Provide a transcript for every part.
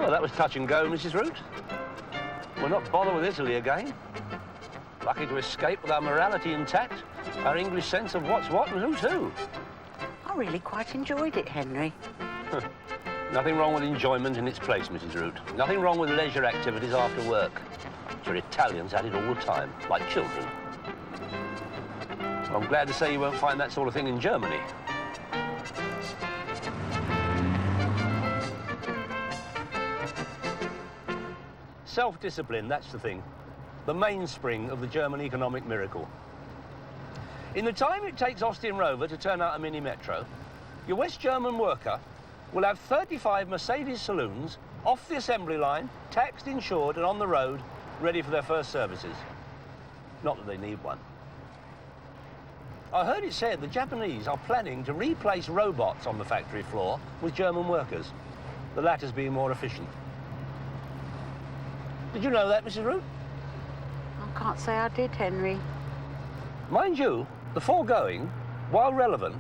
Well, that was touch and go, Mrs. Root. We'll not bother with Italy again. Lucky to escape with our morality intact, our English sense of what's what and who's who. I really quite enjoyed it, Henry. Nothing wrong with enjoyment in its place, Mrs. Root. Nothing wrong with leisure activities after work. Your Italians had it all the time, like children. I'm glad to say you won't find that sort of thing in Germany. Self-discipline, that's the thing. The mainspring of the German economic miracle. In the time it takes Austin Rover to turn out a mini metro, your West German worker will have 35 Mercedes saloons off the assembly line, taxed, insured, and on the road, ready for their first services. Not that they need one. I heard it said the Japanese are planning to replace robots on the factory floor with German workers, the latter's being more efficient. Did you know that, Mrs. Root? I can't say I did, Henry. Mind you, the foregoing, while relevant,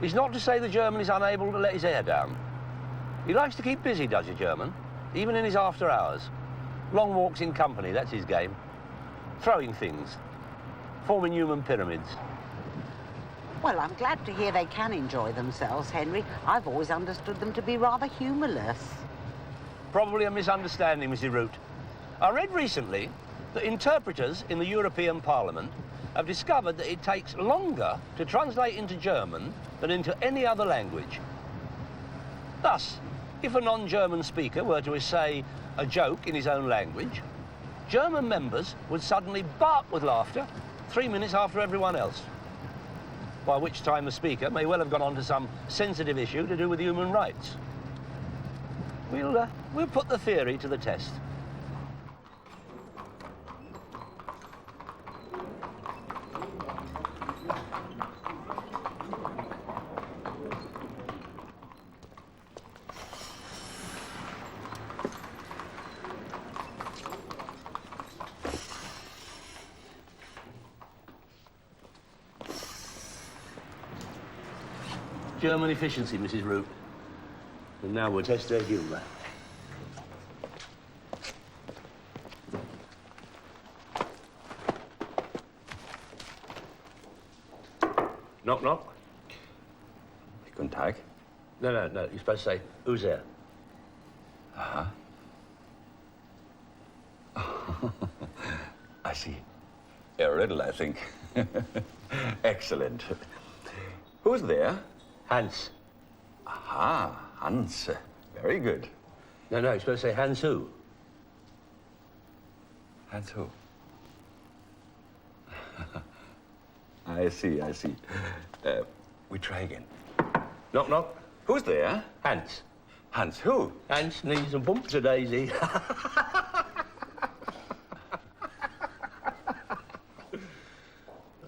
is not to say the German is unable to let his hair down. He likes to keep busy, does your German, even in his after hours. Long walks in company, that's his game. Throwing things, forming human pyramids. Well, I'm glad to hear they can enjoy themselves, Henry. I've always understood them to be rather humourless. Probably a misunderstanding, Mrs. Root. I read recently that interpreters in the European Parliament have discovered that it takes longer to translate into German than into any other language. Thus, if a non-German speaker were to say a joke in his own language, German members would suddenly bark with laughter 3 minutes after everyone else, by which time the speaker may well have gone on to some sensitive issue to do with human rights. We'll put the theory to the test. German efficiency, Mrs. Root. And now we'll test their humour. Knock, knock. Guten Tag. No, you're supposed to say, who's there? Uh-huh. I see. A riddle, I think. Excellent. Who's there? Hans. Aha, Hans. Very good. No, you're supposed to say Hans who? Hans who? I see. We try again. Knock, knock. Who's there? Hans. Hans who? Hans needs a bumps a daisy.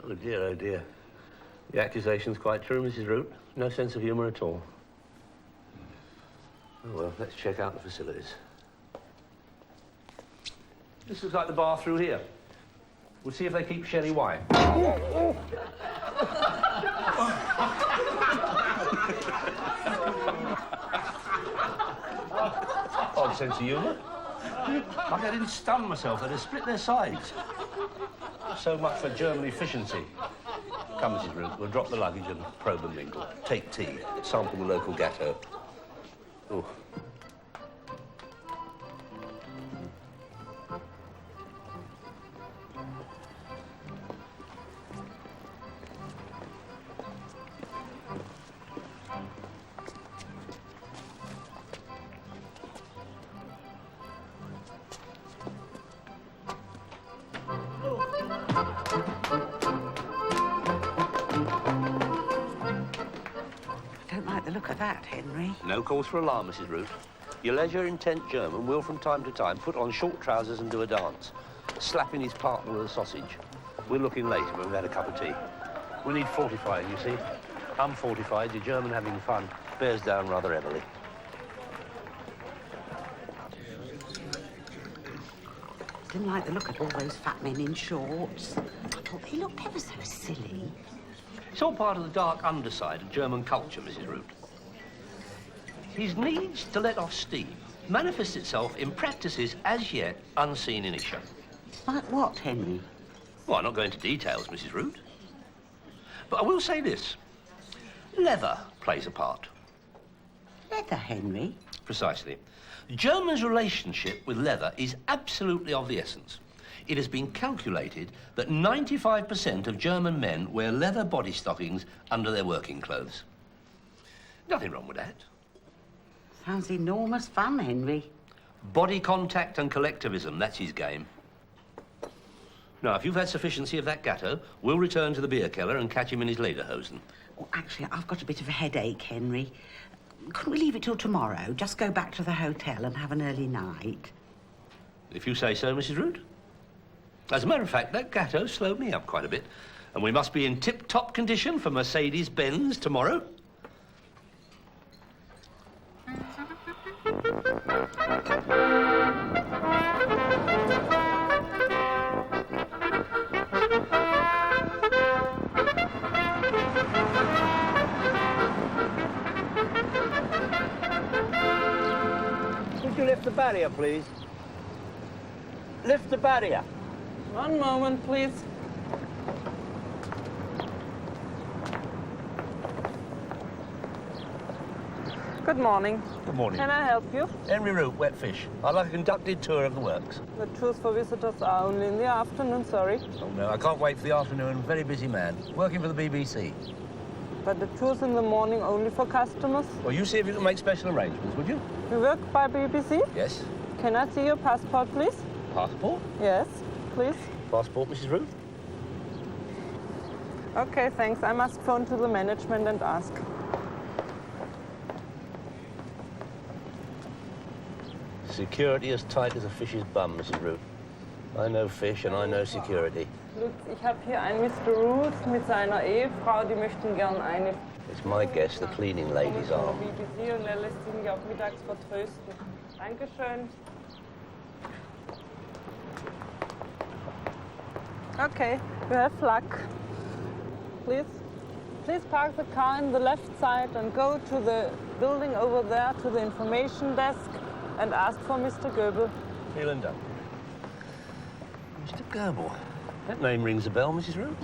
Oh dear, oh dear. The accusation's quite true, Mrs. Root. No sense of humour at all. Oh, well, let's check out the facilities. This looks like the bar through here. We'll see if they keep sherry wine. Odd sense of humour. Like I didn't stun myself, I'd have split their sides. So much for German efficiency. Come, Mrs. Root, we'll drop the luggage and probe and mingle. Take tea, sample the local gatto. Oh. Look at that, Henry. No cause for alarm, Mrs. Root. Your leisure intent German will from time to time put on short trousers and do a dance, slapping his partner with a sausage. We'll look in later when we've had a cup of tea. We need fortifying, you see. Unfortified, your German having fun bears down rather heavily. Didn't like the look of all those fat men in shorts. I thought they looked ever so silly. It's all part of the dark underside of German culture, Mrs. Root. His needs to let off steam manifests itself in practices as yet unseen in Isha. Like what, Henry? Well, I'm not going into details, Mrs. Root. But I will say this. Leather plays a part. Leather, Henry? Precisely. Germans' relationship with leather is absolutely of the essence. It has been calculated that 95% of German men wear leather body stockings under their working clothes. Nothing wrong with that. Sounds enormous fun, Henry. Body contact and collectivism, that's his game. Now, if you've had sufficiency of that gatto, we'll return to the beer cellar and catch him in his lederhosen. Oh, actually, I've got a bit of a headache, Henry. Couldn't we leave it till tomorrow? Just go back to the hotel and have an early night. If you say so, Mrs. Root. As a matter of fact, that gatto slowed me up quite a bit. And we must be in tip-top condition for Mercedes-Benz tomorrow. Would you lift the barrier, please? Lift the barrier. One moment, please. Good morning. Good morning. Can I help you? Henry Root, Wet Fish. I'd like a conducted tour of the works. The tours for visitors are only in the afternoon, sorry. Oh, no, I can't wait for the afternoon. Very busy man. Working for the BBC. But the tours in the morning only for customers. Well, you see if you can make special arrangements, would you? You work by BBC? Yes. Can I see your passport, please? Passport? Yes, please. Passport, Mrs. Root? Okay, thanks. I must phone to the management and ask. Security as tight as a fish's bum, Mrs. Root. I know fish and I know security. Lutz, ich habe hier einen Mr. Root mit seiner Ehefrau, die möchten gern eine... It's my guess the cleaning ladies are. BBC und er lässt sie mich auch mittags vertrösten. Dankeschön. Okay, you have luck. Please park the car in the left side and go to the building over there to the information desk and ask for Mr. Goebel. Vielen Dank. Mr. Goebel. That name rings a bell, Mrs. Root.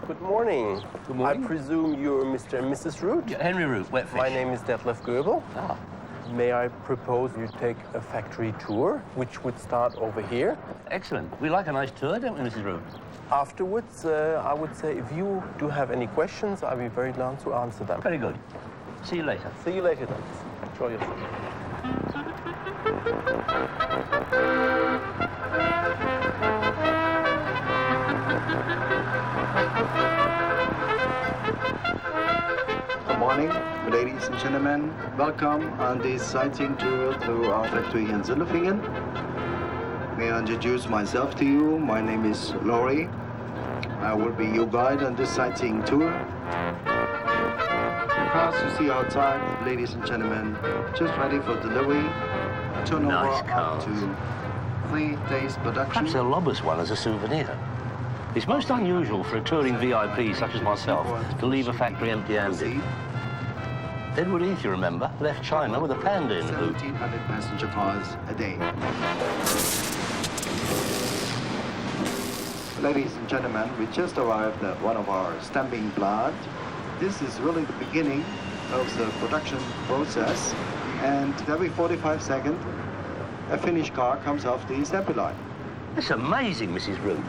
Good morning. Good morning. I presume you're Mr. and Mrs. Root? Yeah, Henry Root, Wet Fish. My name is Detlef Goebel. Ah. May I propose you take a factory tour, which would start over here? Excellent. We like a nice tour, don't we, Mrs. Root? Afterwards, I would say if you do have any questions, I'll be very glad to answer them. Very good. See you later. See you later, then. Enjoy yourself. Good morning, ladies and gentlemen. Welcome on this sightseeing tour to our factory in Sindelfingen. May I introduce myself to you? My name is Laurie. I will be your guide on this sightseeing tour. The cars you see outside, ladies and gentlemen, just ready for delivery. Turnover Nice up cars. to 3 days production. Perhaps they'll lob us one as a souvenir. It's most unusual for a touring VIP such as myself to leave a factory empty-handed. Edward Heath, you remember, left China with a panda in the boot. 1,700 passenger cars a day. Ladies and gentlemen, we just arrived at one of our stamping plant. This is really the beginning of the production process, and every 45 seconds, a finished car comes off the assembly line. It's amazing, Mrs. Root.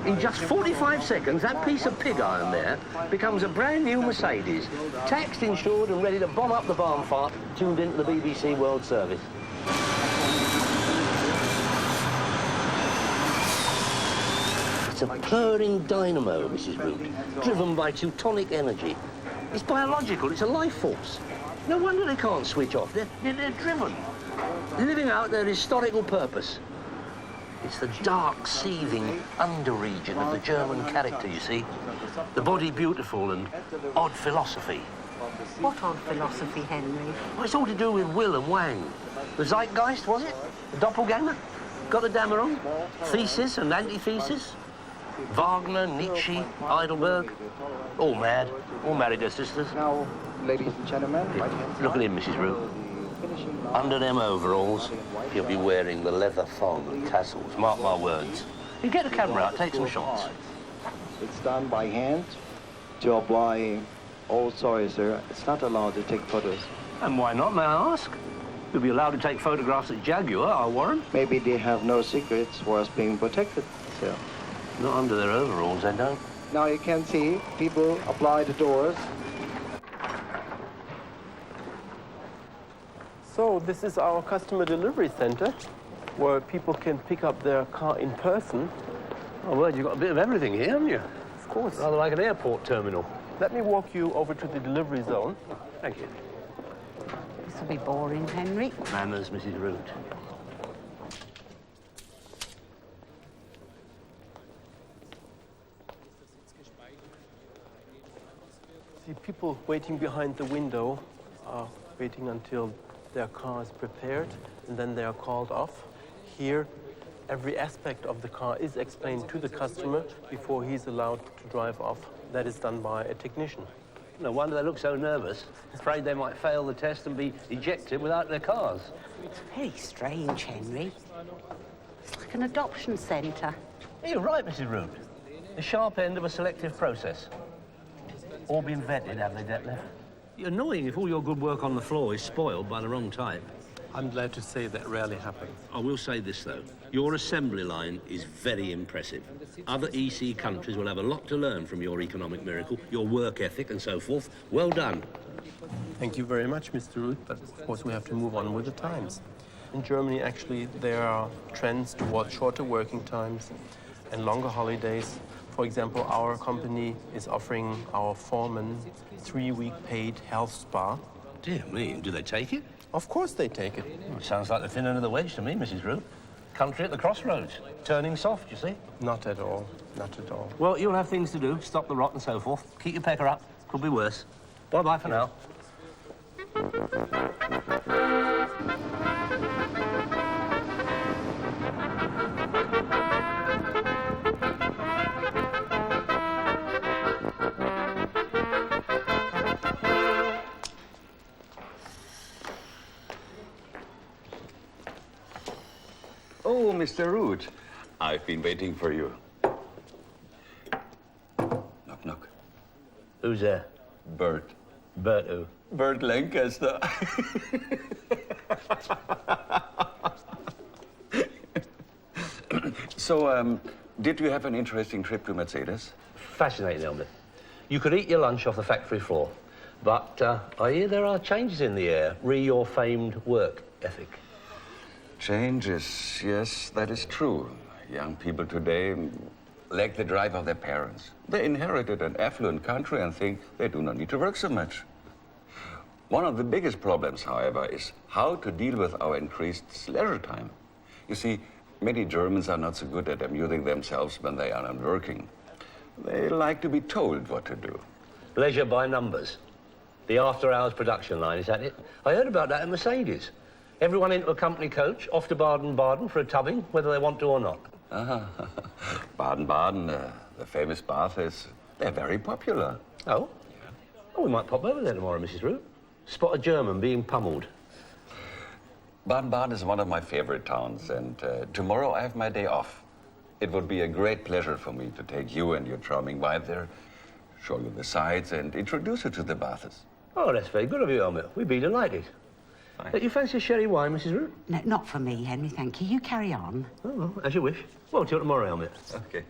In just 45 seconds, that piece of pig iron there becomes a brand new Mercedes, taxed, insured, and ready to bomb up the barn fart, tuned into the BBC World Service. It's a purring dynamo, Mrs. Root, driven by Teutonic energy. It's biological, it's a life force. No wonder they can't switch off. They're driven, living out their historical purpose. It's the dark, seething under-region of the German character, you see. The body beautiful and odd philosophy. What odd philosophy, Henry? Well, it's all to do with Will and Wang. The zeitgeist, was it? The doppelganger? Got the dammer on? Thesis and antithesis? Wagner, Nietzsche, Heidelberg. All mad. All married their sisters. Now, ladies and gentlemen, right hand Look at side, him, Mrs. Root. the finishing line. Under them overalls, he'll be wearing the leather thong and tassels. Mark my words. You get the camera out, take some shots. It's done by hand to apply. Oh, sorry, sir. It's not allowed to take photos. And why not, may I ask? You'll be allowed to take photographs at Jaguar, I'll warrant. Maybe they have no secrets for us being protected, sir. Not under their overalls, they don't. Now you can see people apply the doors. So this is our customer delivery center, where people can pick up their car in person. Oh, well, you've got a bit of everything here, haven't you? Of course. Rather like an airport terminal. Let me walk you over to the delivery zone. Thank you. This will be boring, Henry. Manners, Mrs. Root. See, people waiting behind the window are waiting until their car is prepared, and then they are called off. Here, every aspect of the car is explained to the customer before he's allowed to drive off. That is done by a technician. No wonder they look so nervous. Afraid they might fail the test and be ejected without their cars. It's very strange, Henry. It's like an adoption centre. You're right, Mrs. Root. The sharp end of a selective process. All been vetted, have they, Detlef? You're annoying if all your good work on the floor is spoiled by the wrong type. I'm glad to say that rarely happens. I will say this, though. Your assembly line is very impressive. Other EC countries will have a lot to learn from your economic miracle, your work ethic and so forth. Well done. Thank you very much, Mr. Root, but of course we have to move on with the times. In Germany, actually, there are trends towards shorter working times and longer holidays. For example, our company is offering our foremen 3-week paid health spa. Dear me, do they take it? Of course they take it. Well, it sounds like the thin end of the wedge to me, Mrs. Root. Country at the crossroads. Turning soft, you see. Not at all. Not at all. Well, you'll have things to do. Stop the rot and so forth. Keep your pecker up. Could be worse. Bye-bye for now. Oh, Mr. Root. I've been waiting for you. Knock, knock. Who's there? Bert. Bert who? Bert Lancaster. So, did you have an interesting trip to Mercedes? Fascinating, Helmut. You could eat your lunch off the factory floor, but I hear there are changes in the air, re your famed work ethic. Changes, yes, that is true. Young people today lack the drive of their parents. They inherited an affluent country and think they do not need to work so much. One of the biggest problems, however, is how to deal with our increased leisure time. You see, many Germans are not so good at amusing themselves when they are not working. They like to be told what to do. Leisure by numbers. The after-hours production line, is that it? I heard about that at Mercedes. Everyone into a company coach, off to Baden-Baden for a tubbing, whether they want to or not. Baden-Baden, the famous baths, they're very popular. Oh? Yeah. Oh, we might pop over there tomorrow, Mrs. Root. Spot a German being pummeled. Baden-Baden is one of my favorite towns, and tomorrow I have my day off. It would be a great pleasure for me to take you and your charming wife there, show you the sights, and introduce you to the baths. Oh, that's very good of you, Helmut. We'd be delighted. You fancy a sherry wine, Mrs. Root? No, not for me, Henry, thank you. You carry on. Oh, well, as you wish. Well, till tomorrow, Helmut. Okay.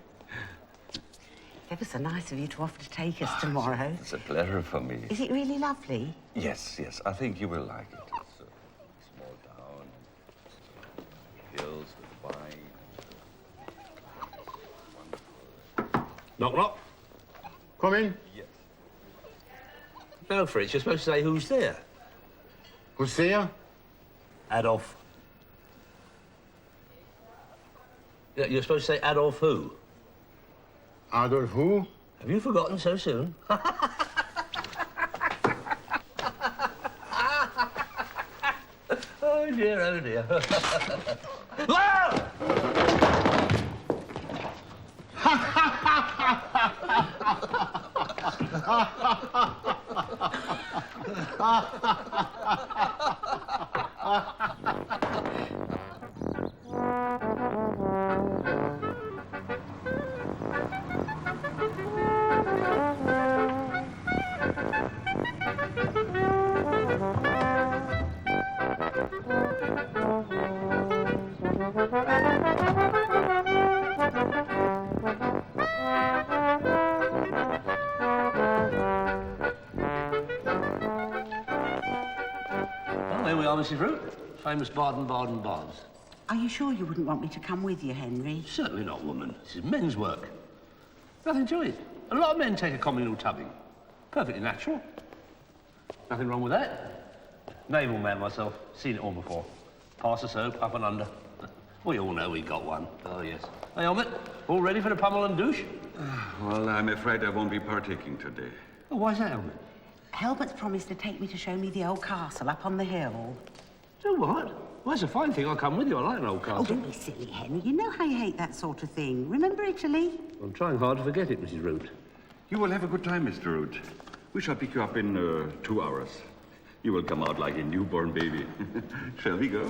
Ever so nice of you to offer to take us tomorrow. It's a pleasure for me. Is it really lovely? Yes, yes, I think you will like it. It's a small town, hills with wine. Knock, knock. Come in. Yes. Go for it. You're supposed to say who's there. Who's there? Adolf. Yeah, you're supposed to say Adolf who? Adolf who? Have you forgotten so soon? Oh dear, oh dear. Loud! Well, there we are, Mrs. Root. Famous Baden-Baden baths. Are you sure you wouldn't want me to come with you, Henry? Certainly not, woman. This is men's work. Nothing to it. A lot of men take a communal tubbing. Perfectly natural. Nothing wrong with that. Naval man myself. Seen it all before. Pass the soap, up and under. We all know we got one. Oh, yes. Hey, Helmet, all ready for the pummel and douche? Well, I'm afraid I won't be partaking today. Oh, why's that, Helmet? Helbert's promised to take me to show me the old castle up on the hill. Do what? Well, that's a fine thing. I'll come with you. I like an old Oh, castle. don't be silly, Henry. You know how you hate that sort of thing. Remember Italy? I'm trying hard to forget it, Mrs. Root. You will have a good time, Mr. Root. We shall pick you up in 2 hours. You will come out like a newborn baby. Shall we go?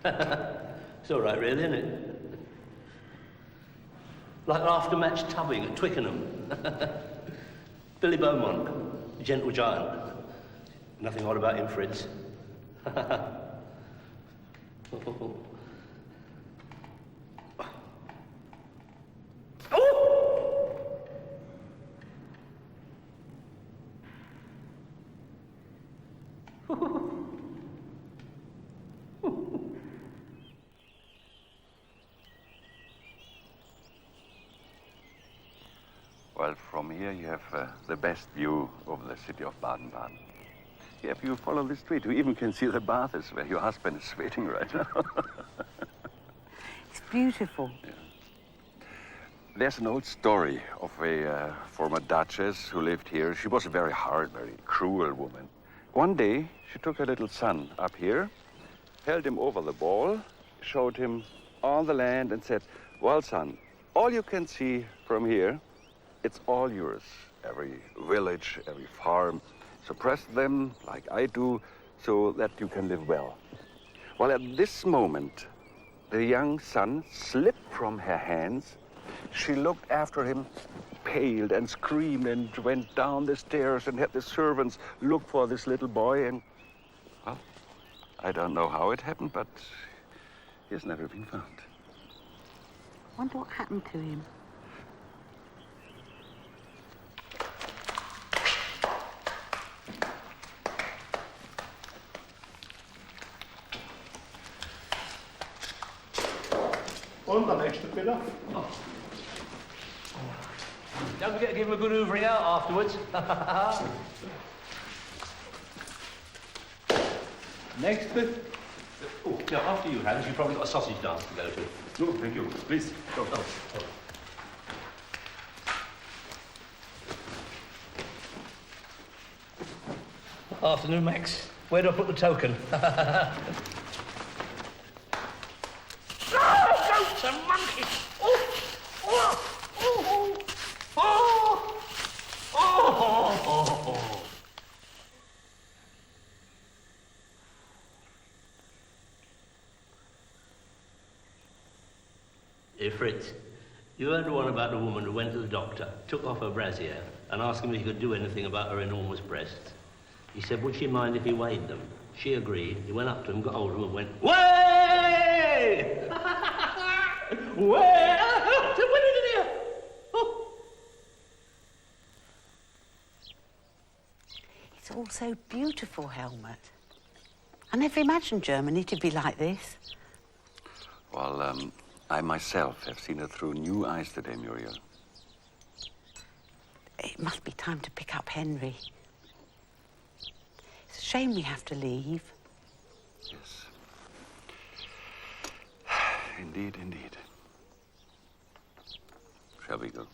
It's all right, really, isn't it? Like after-match tubbing at Twickenham. Billy Beaumont, the gentle giant. Nothing odd about him, Fritz. Well, from here you have the best view of the city of Baden-Baden. If you follow the street, you even can see the baths where your husband is sweating right now. It's beautiful. Yeah. There's an old story of a former duchess who lived here. She was a very hard, very cruel woman. One day, she took her little son up here, held him over the ball, showed him all the land and said, well, son, all you can see from here, it's all yours. Every village, every farm. Suppress them like I do so that you can live well. Well, at this moment, the young son slipped from her hands. She looked after him, paled and screamed and went down the stairs and had the servants look for this little boy and, well, I don't know how it happened, but he's never been found. Wonder what happened to him. Und am nächsten wieder. Don't forget to give him a good hoovering out afterwards. Nächste. Oh, now, after you, Hans, you've probably got a sausage dance to go to. No, thank you. Please, go. Afternoon, Max. Where do I put the token? Goats and monkeys! Hey, Fritz, you heard the one about the woman who went to the doctor, took off her brassiere, and asked him if he could do anything about her enormous breasts. He said, would she mind if he weighed them? She agreed. He went up to him, got hold of him, and went, way! Way! What is it here? Oh. It's all so beautiful, Helmut. I never imagined Germany to be like this. Well, I myself have seen it through new eyes today, Muriel. It must be time to pick up Henry. It's a shame we have to leave. Yes. Indeed, indeed. Shall we go?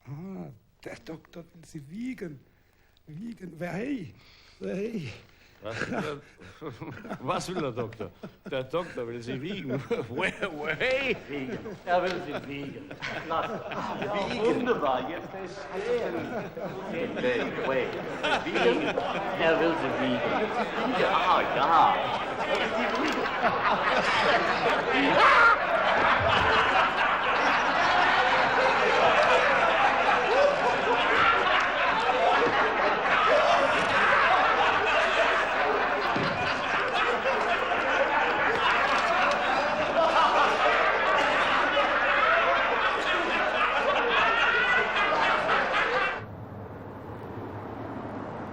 Ah, der Doktor will Sie wiegen. Wiegen. Hey. Hey. Was will der Doktor? Der Doktor will Sie wiegen. Hey! Er will Sie wiegen. Ja, wunderbar, jetzt ist es wiegen. Er will Sie wiegen. Ja, ja.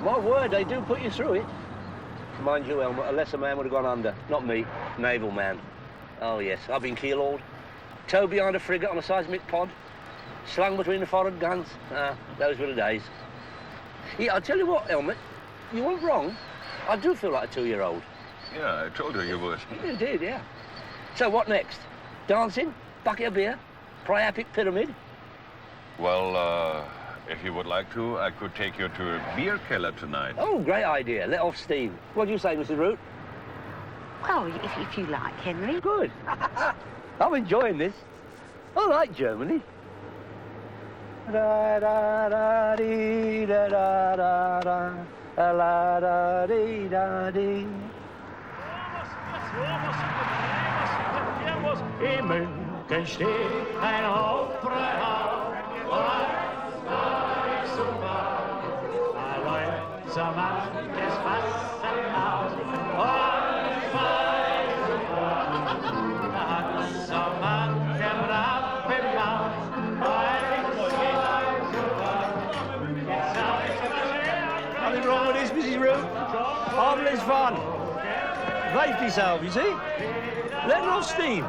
My word, they do put you through it. Mind you, Helmut, a lesser man would have gone under. Not me, naval man. Oh, yes, I've been keel-hauled. Towed behind a frigate on a seismic pod. Slung between the forward guns. Ah, those were the days. Yeah, I'll tell you what, Helmut, you weren't wrong. I do feel like a 2-year-old. Yeah, I told you you would. You did, yeah. So what next? Dancing? Bucket of beer? Priapic pyramid? Well, if you would like to, I could take you to a beer keller tonight. Oh, great idea. Let off steam. What do you say, Mrs. Root? Well, if you like, Henry. Good. I'm enjoying this. I like Germany. Da da da dee da da da da la da dee da dee. In München steht ein Opernhaus, so manches Wasserhaus, so manchem Rappenhaus, Nothing wrong with this, Mrs. Root. Harmless fun. Raised yourself, you see? Letting off steam.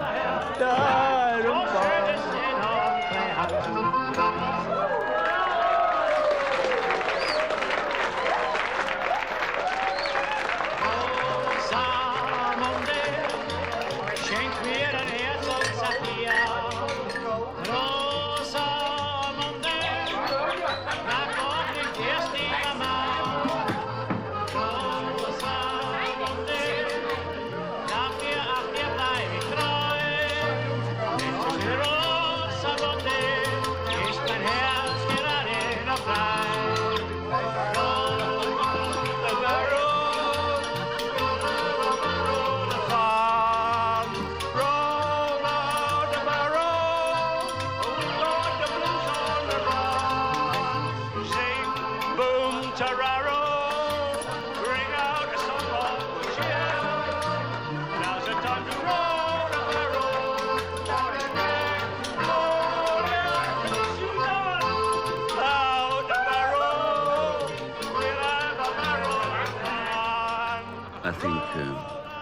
I think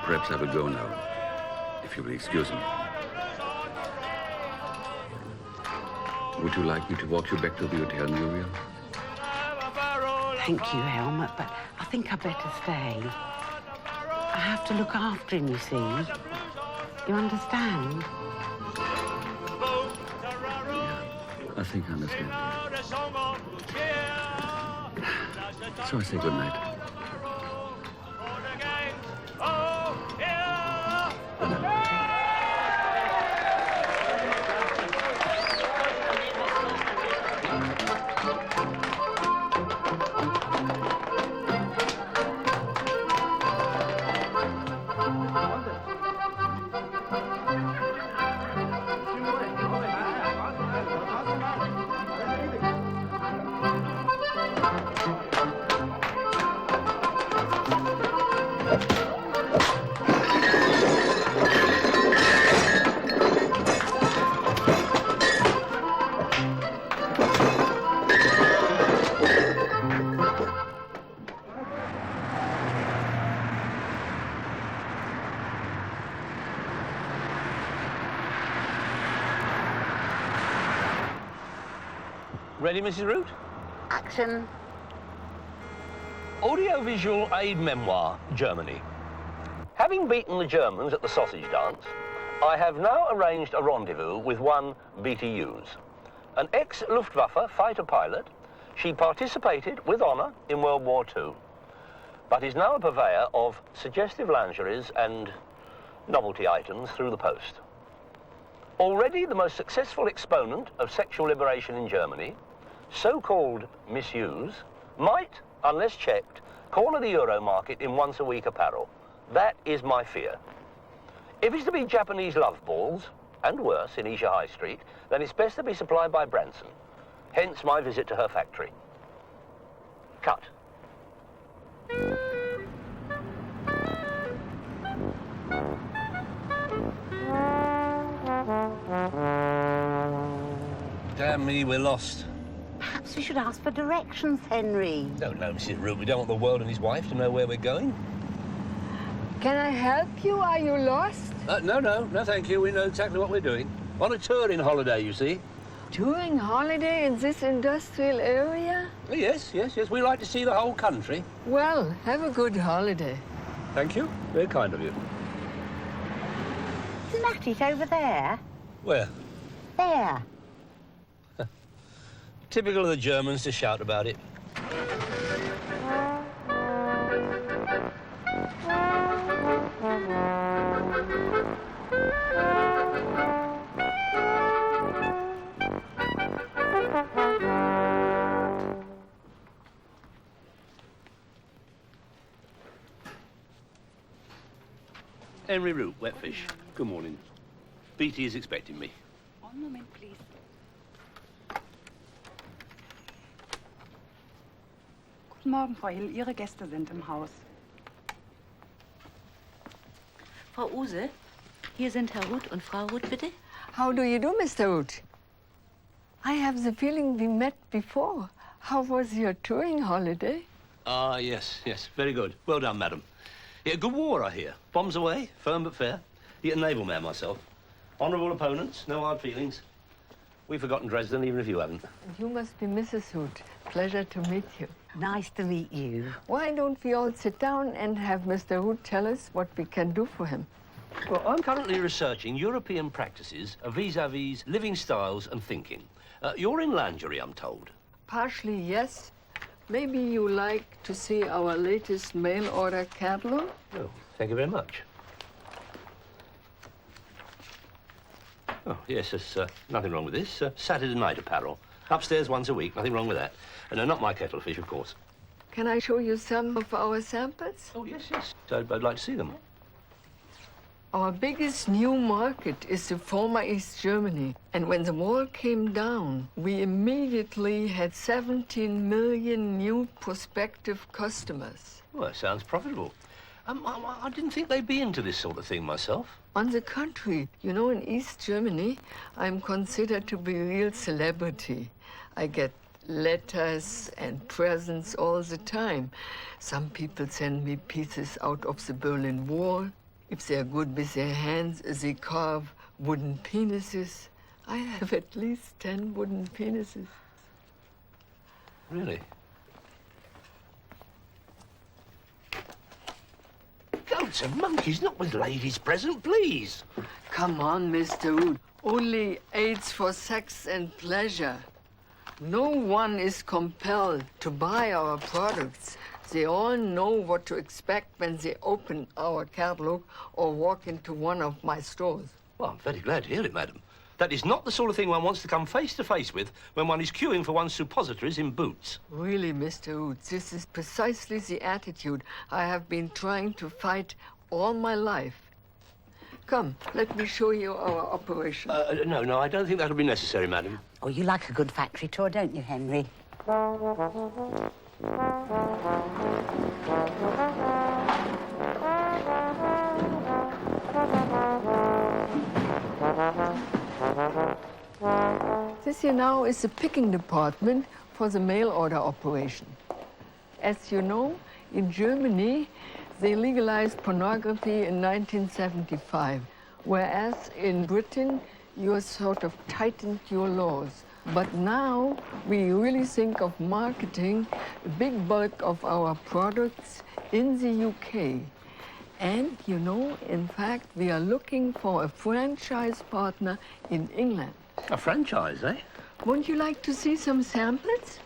perhaps I will go now, if you will excuse me. Would you like me to walk you back to the hotel, Muriel? Thank you, Helmut, but I think I'd better stay. I have to look after him, you see. You understand? Yeah, I think I understand. So I say good night. Good night. Ready, Mrs. Root? Action. Audiovisual aid memoir, Germany. Having beaten the Germans at the sausage dance, I have now arranged a rendezvous with one BTUs. An ex-Luftwaffe fighter pilot, she participated with honour in World War II, but is now a purveyor of suggestive lingeries and novelty items through the post. Already the most successful exponent of sexual liberation in Germany, so-called misuse, might, unless checked, corner the Euro market in once-a-week apparel. That is my fear. If it's to be Japanese love balls, and worse, in Esher High Street, then it's best to be supplied by Branson. Hence my visit to her factory. Cut. Damn me, we're lost. Perhaps we should ask for directions, Henry. No, Mrs. Root, we don't want the world and his wife to know where we're going. Can I help you? Are you lost? No, thank you. We know exactly what we're doing. On a touring holiday, you see. Touring holiday in this industrial area? Yes. We like to see the whole country. Well, have a good holiday. Thank you. Very kind of you. Isn't that it over there? Where? There. Typical of the Germans to shout about it. Henry Root, Wetfish. Good morning. BT is expecting me. One moment, please. Guten Morgen, Frau Hill. Ihre Gäste sind im Haus. Frau Use, hier sind Herr Ruth und Frau Ruth, bitte. How do you do, Mr. Ruth? I have the feeling we met before. How was your touring holiday? Ah, yes. Very good. Well done, madam. Yeah, good war, I hear. Bombs away, firm but fair. A naval man myself. Honourable opponents, no hard feelings. We've forgotten Dresden, even if you haven't. You must be Mrs. Root. Pleasure to meet you. Nice to meet you. Why don't we all sit down and have Mr. Root tell us what we can do for him? Well, I'm currently researching European practices vis-à-vis living styles and thinking. You're in lingerie, I'm told. Partially, yes. Maybe you like to see our latest mail order catalog? Oh, thank you very much. Oh, yes, there's nothing wrong with this. Saturday night apparel. Upstairs once a week, nothing wrong with that. No, not my kettle of fish, of course. Can I show you some of our samples? Oh, yes. I'd like to see them. Our biggest new market is the former East Germany. And when the wall came down, we immediately had 17 million new prospective customers. Well, that sounds profitable. I didn't think they'd be into this sort of thing myself. On the contrary, you know, in East Germany, I'm considered to be a real celebrity. I get letters and presents all the time. Some people send me pieces out of the Berlin Wall. If they're good with their hands, they carve wooden penises. I have at least 10 wooden penises. Really? Goats and monkeys, not with ladies present, please. Come on, Mr. Root. Only aids for sex and pleasure. No one is compelled to buy our products. They all know what to expect when they open our catalog or walk into one of my stores. Well, I'm very glad to hear it, madam. That is not the sort of thing one wants to come face to face with when one is queuing for one's suppositories in Boots. Really, Mr. Root, this is precisely the attitude I have been trying to fight all my life. Come, let me show you our operation. No, I don't think that'll be necessary, madam. Oh, you like a good factory tour, don't you, Henry? This here now is the picking department for the mail order operation. As you know, in Germany, they legalized pornography in 1975, whereas in Britain, you sort of tightened your laws. But now we really think of marketing a big bulk of our products in the UK. And, you know, in fact, we are looking for a franchise partner in England. A franchise, eh? Wouldn't you like to see some samples?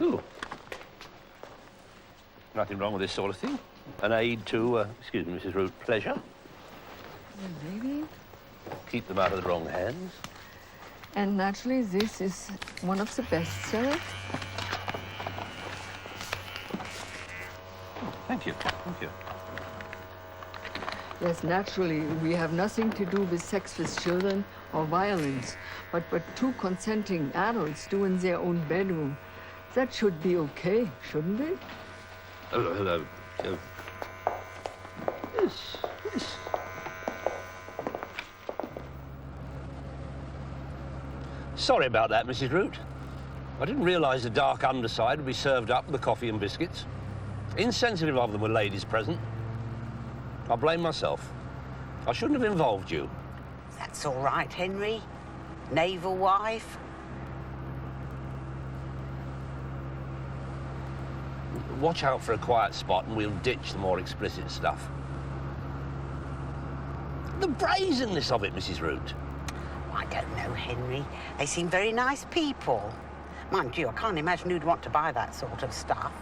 Ooh. Nothing wrong with this sort of thing. An aid to, excuse me, Mrs. Root, pleasure. Maybe. Keep them out of the wrong hands. And naturally, this is one of the best sellers. Oh, thank you, thank you. Yes, naturally, we have nothing to do with sex with children or violence, but what two consenting adults do in their own bedroom, that should be okay, shouldn't it? Hello, hello. Yes, yes. Sorry about that, Mrs. Root. I didn't realise the dark underside would be served up with the coffee and biscuits. Insensitive of them with ladies present. I blame myself. I shouldn't have involved you. That's all right, Henry. Naval wife. Watch out for a quiet spot and we'll ditch the more explicit stuff. The brazenness of it, Mrs. Root. I don't know, Henry. They seem very nice people. Mind you, I can't imagine who'd want to buy that sort of stuff.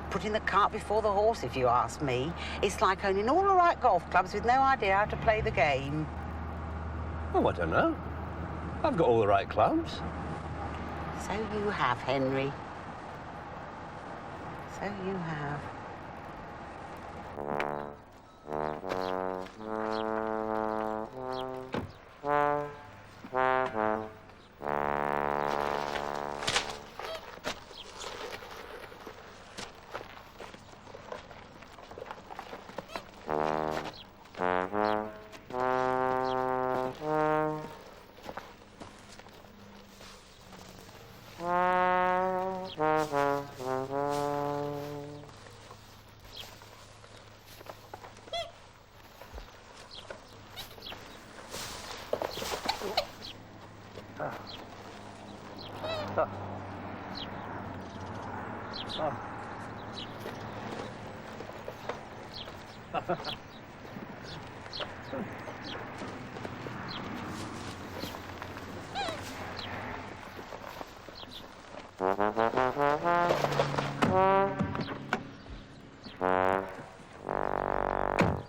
Putting the cart before the horse, if you ask me. It's like owning all the right golf clubs with no idea how to play the game. Oh, I don't know. I've got all the right clubs. So you have, Henry. So you have.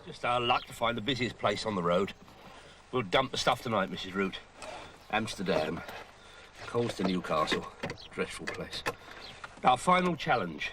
Just our luck to find the busiest place on the road. We'll dump the stuff tonight, Mrs. Root. Amsterdam. Calls to Newcastle. Dreadful place. Our final challenge.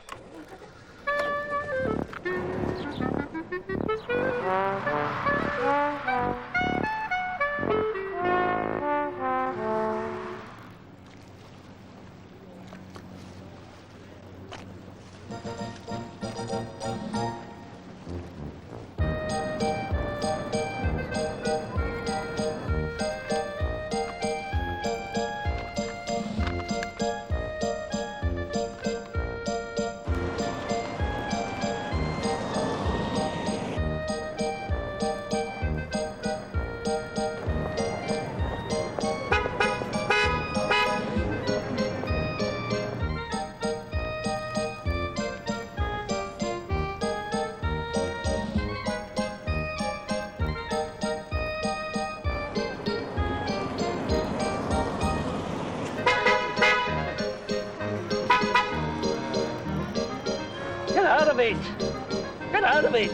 Get out of it! Get out of it!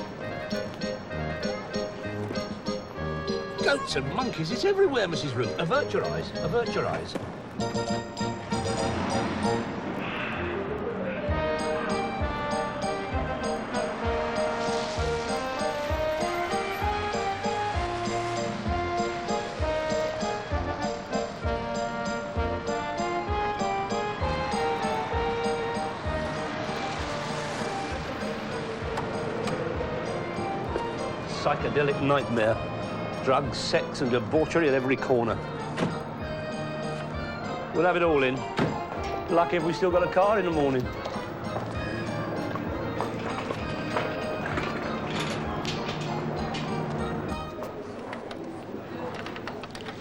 Goats and monkeys, it's everywhere, Mrs. Root. Avert your eyes, avert your eyes. Psychedelic nightmare. Drugs, sex and debauchery at every corner. We'll have it all in. Lucky if we still got a car in the morning.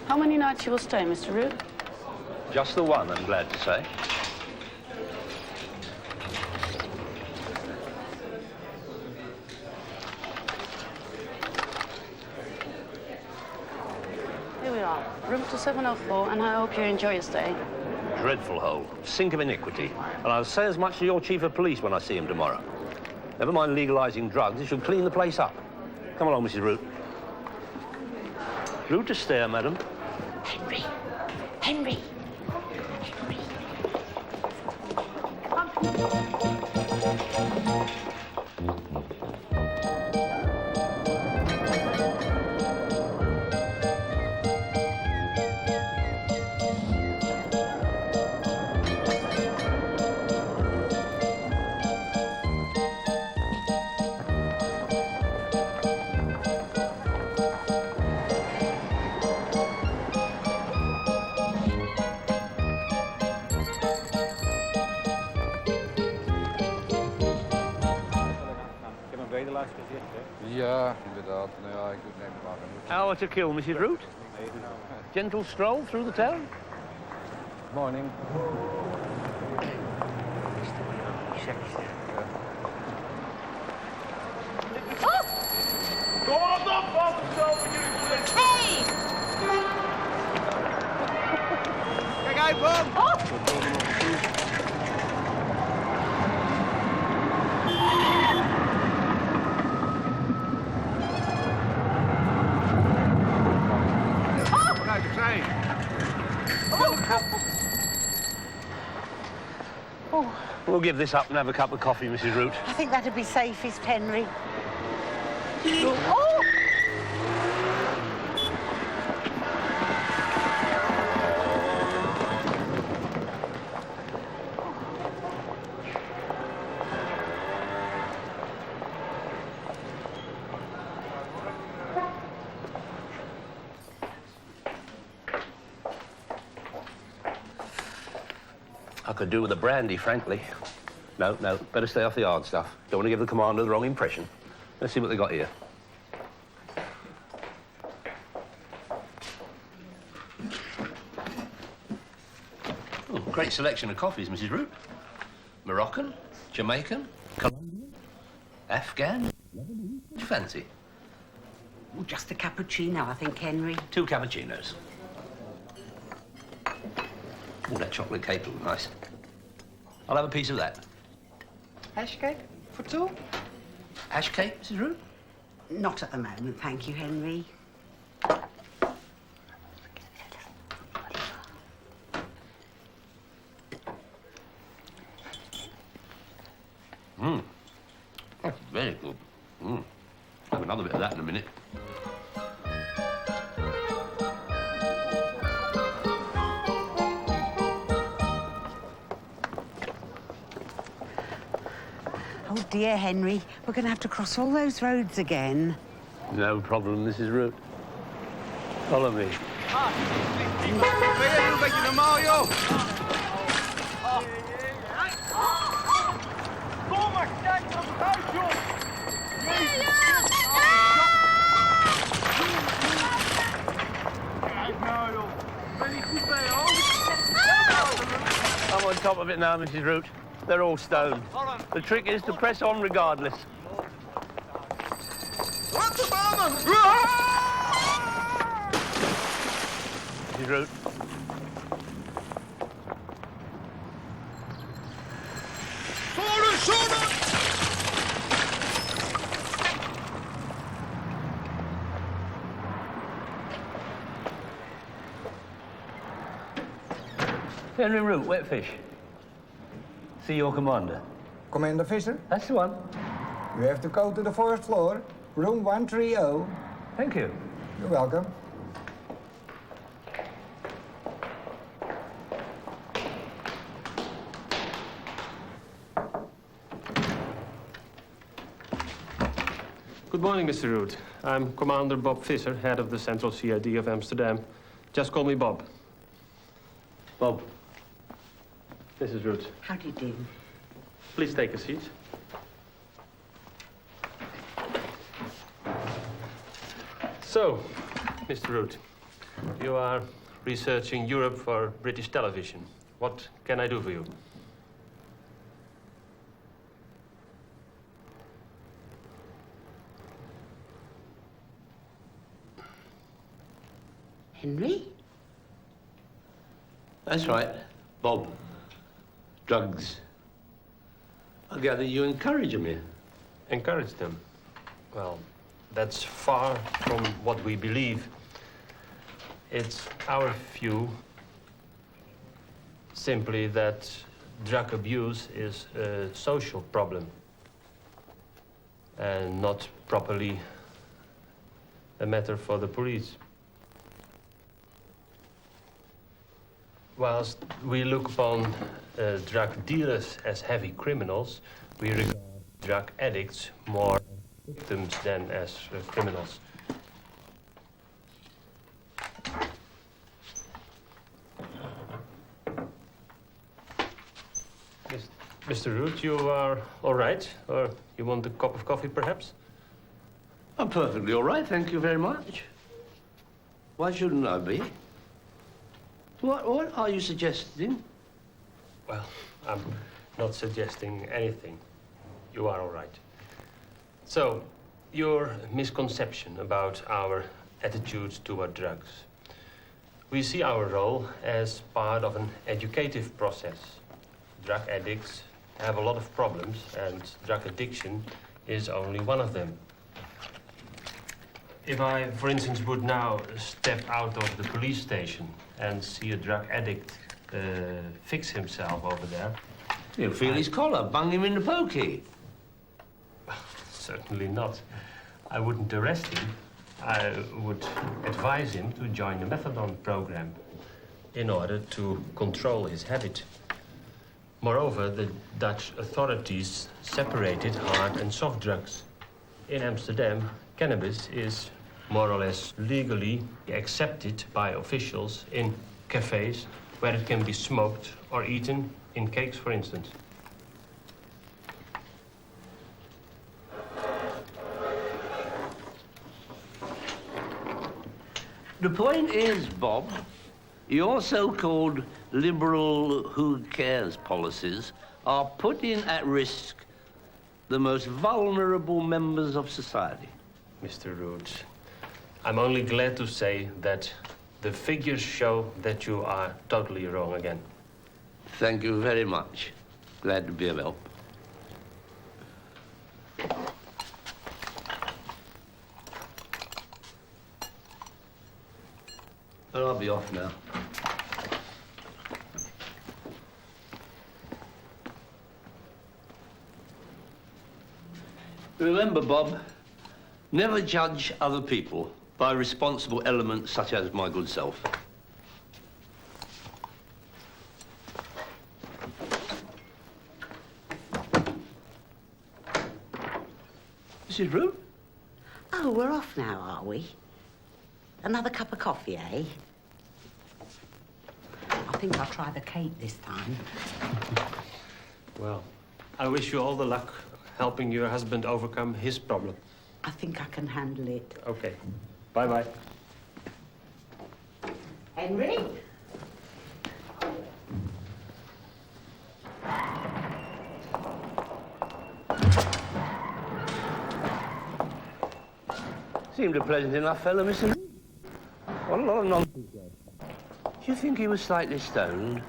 How many nights you will stay, Mr. Root? Just the one, I'm glad to say. Here we are, room 2704, and I hope you enjoy your stay. Dreadful hole. Sink of iniquity. And I'll say as much to your chief of police when I see him tomorrow. Never mind legalising drugs, it should clean the place up. Come along, Mrs. Root. Through to stair, madam. Henry! Henry! Ja, inderdaad. Nou ja, ik neem het maar genoeg. Hour to kill, Mrs. Root. Gentle stroll through the town. Morning. Kom op, Bob! Hey! Kijk uit, Bob! We'll give this up and have a cup of coffee, Mrs. Root. I think that'd be safest, Henry. Oh! I could do with a brandy, frankly. No, better stay off the hard stuff. Don't want to give the commander the wrong impression. Let's see what they got here. Oh, great selection of coffees, Mrs. Root. Moroccan, Jamaican, Colombian, Afghan. What do you fancy? Well, just a cappuccino, I think, Henry. 2 cappuccinos. Oh, that chocolate cake looks nice. I'll have a piece of that. Hash cake for 2? Ash cake, Mrs. Root? Not at the moment, thank you, Henry. That's very good. Have another bit of that in a minute. Oh, dear, Henry. We're going to have to cross all those roads again. No problem, Mrs. Root. Follow me. Ben jij een beetje normaal, joh? Kom maar, kijk naar het huis, joh! Kijk nou, joh. Ben je goed bij je hoofd? I'm on top of it now, Mrs. Root. They're all stone. The trick is to press on regardless. Wat de mannen! Mrs. Root. Henry Root, wet fish. See your commander. Commander Fisher? That's the one. You have to go to the 4th floor, room 130. Thank you. You're welcome. Good morning, Mr. Root. I'm Commander Bob Visser, head of the Central CID of Amsterdam. Just call me Bob. Bob. Mrs. Root. How do you do? Please take a seat. So, Mr. Root, you are researching Europe for British television. What can I do for you? Henry? That's right, Bob. Drugs. I gather you encourage them here. Encourage them? Well, that's far from what we believe. It's our view simply that drug abuse is a social problem and not properly a matter for the police. Whilst we look upon drug dealers as heavy criminals, we regard drug addicts more as victims than as criminals. Mr. Root, you are all right? Or you want a cup of coffee, perhaps? I'm perfectly all right, thank you very much. Why shouldn't I be? What are you suggesting? Well, I'm not suggesting anything. You are all right. So, your misconception about our attitudes toward drugs. We see our role as part of an educative process. Drug addicts have a lot of problems, and drug addiction is only one of them. If I, for instance, would now step out of the police station and see a drug addict fix himself over there... You'll feel his collar, bung him in the pokey. Certainly not. I wouldn't arrest him. I would advise him to join the methadone program in order to control his habit. Moreover, the Dutch authorities separated hard and soft drugs. In Amsterdam, cannabis is more or less legally accepted by officials in cafes where it can be smoked or eaten in cakes, for instance. The point is, Bob, your so-called liberal who cares policies are putting at risk the most vulnerable members of society. Mr. Root, I'm only glad to say that the figures show that you are totally wrong again. Thank you very much. Glad to be of help. Well, I'll be off now. Remember, Bob, never judge other people by responsible elements such as my good self. Mrs. Root? Oh, we're off now, are we? Another cup of coffee, eh? I think I'll try the cake this time. Well, I wish you all the luck helping your husband overcome his problem. I think I can handle it. Okay. Bye-bye. Henry? Seemed a pleasant enough fellow, Mr. What a lot of nonsense. Do you think he was slightly stoned?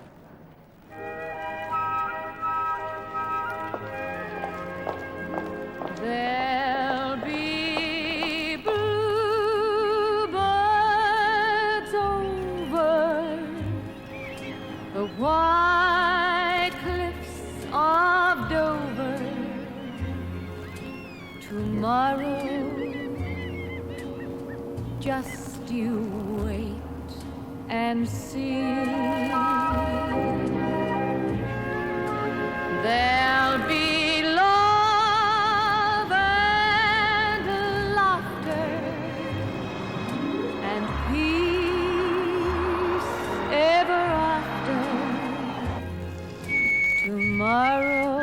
There'll be bluebirds over the white cliffs of Dover tomorrow. Just you wait and see. There'll be love and laughter and peace ever after tomorrow,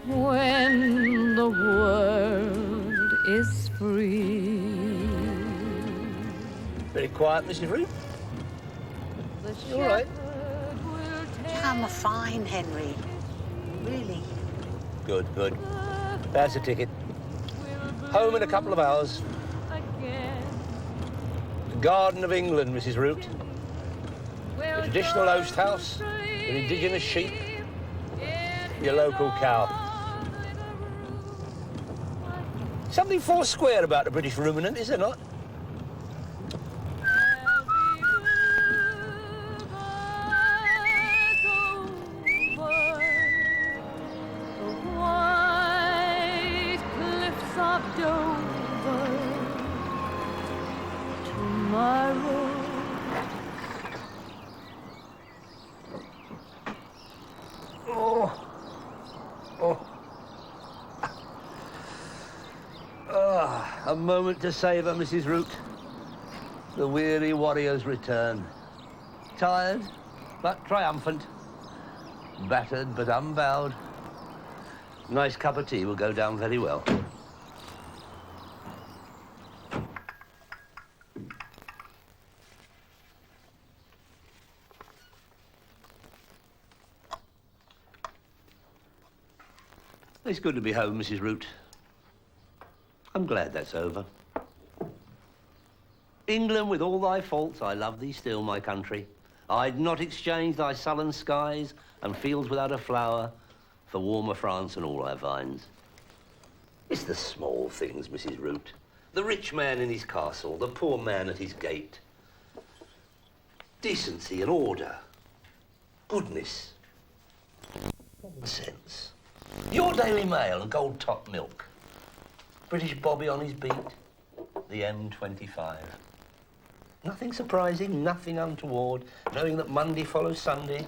when the world is free. Very quiet, Mrs. Root. You all right? Yeah, I'm fine, Henry. Really. Good, good. There's the ticket. Home in a couple of hours. The Garden of England, Mrs. Root. The traditional host house, with indigenous sheep, your local cow. Something four square about the British ruminant, is there not? A moment to savour, Mrs. Root. The weary warrior's return. Tired, but triumphant. Battered, but unbowed. Nice cup of tea will go down very well. It's good to be home, Mrs. Root. I'm glad that's over. England, with all thy faults, I love thee still, my country. I'd not exchange thy sullen skies and fields without a flower for warmer France and all our vines. It's the small things, Mrs. Root. The rich man in his castle, the poor man at his gate. Decency and order. Goodness. Sense. Your Daily Mail and gold top milk. British Bobby on his beat. The M25. Nothing surprising, nothing untoward. Knowing that Monday follows Sunday.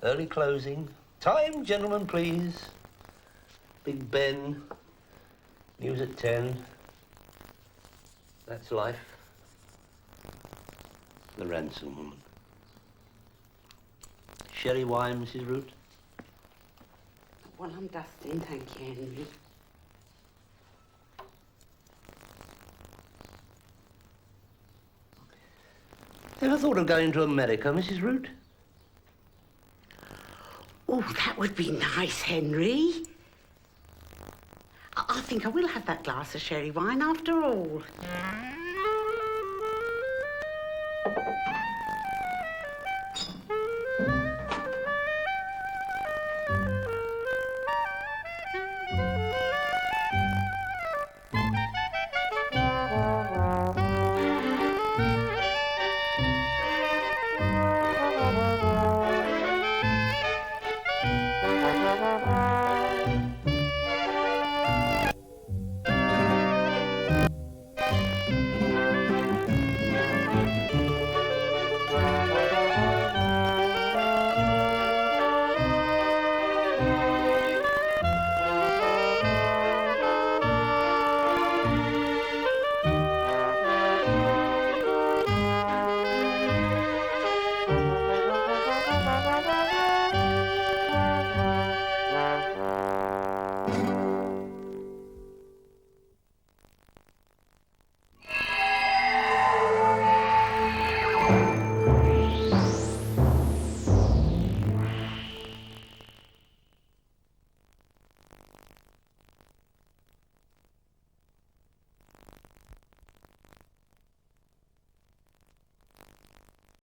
Early closing. Time, gentlemen, please. Big Ben. News at 10. That's life. The ransom woman. Sherry wine, Mrs. Root? Well, I'm dusting, thank you, Henry. Ever thought of going to America, Mrs. Root? Oh, that would be nice, Henry. I think I will have that glass of sherry wine after all.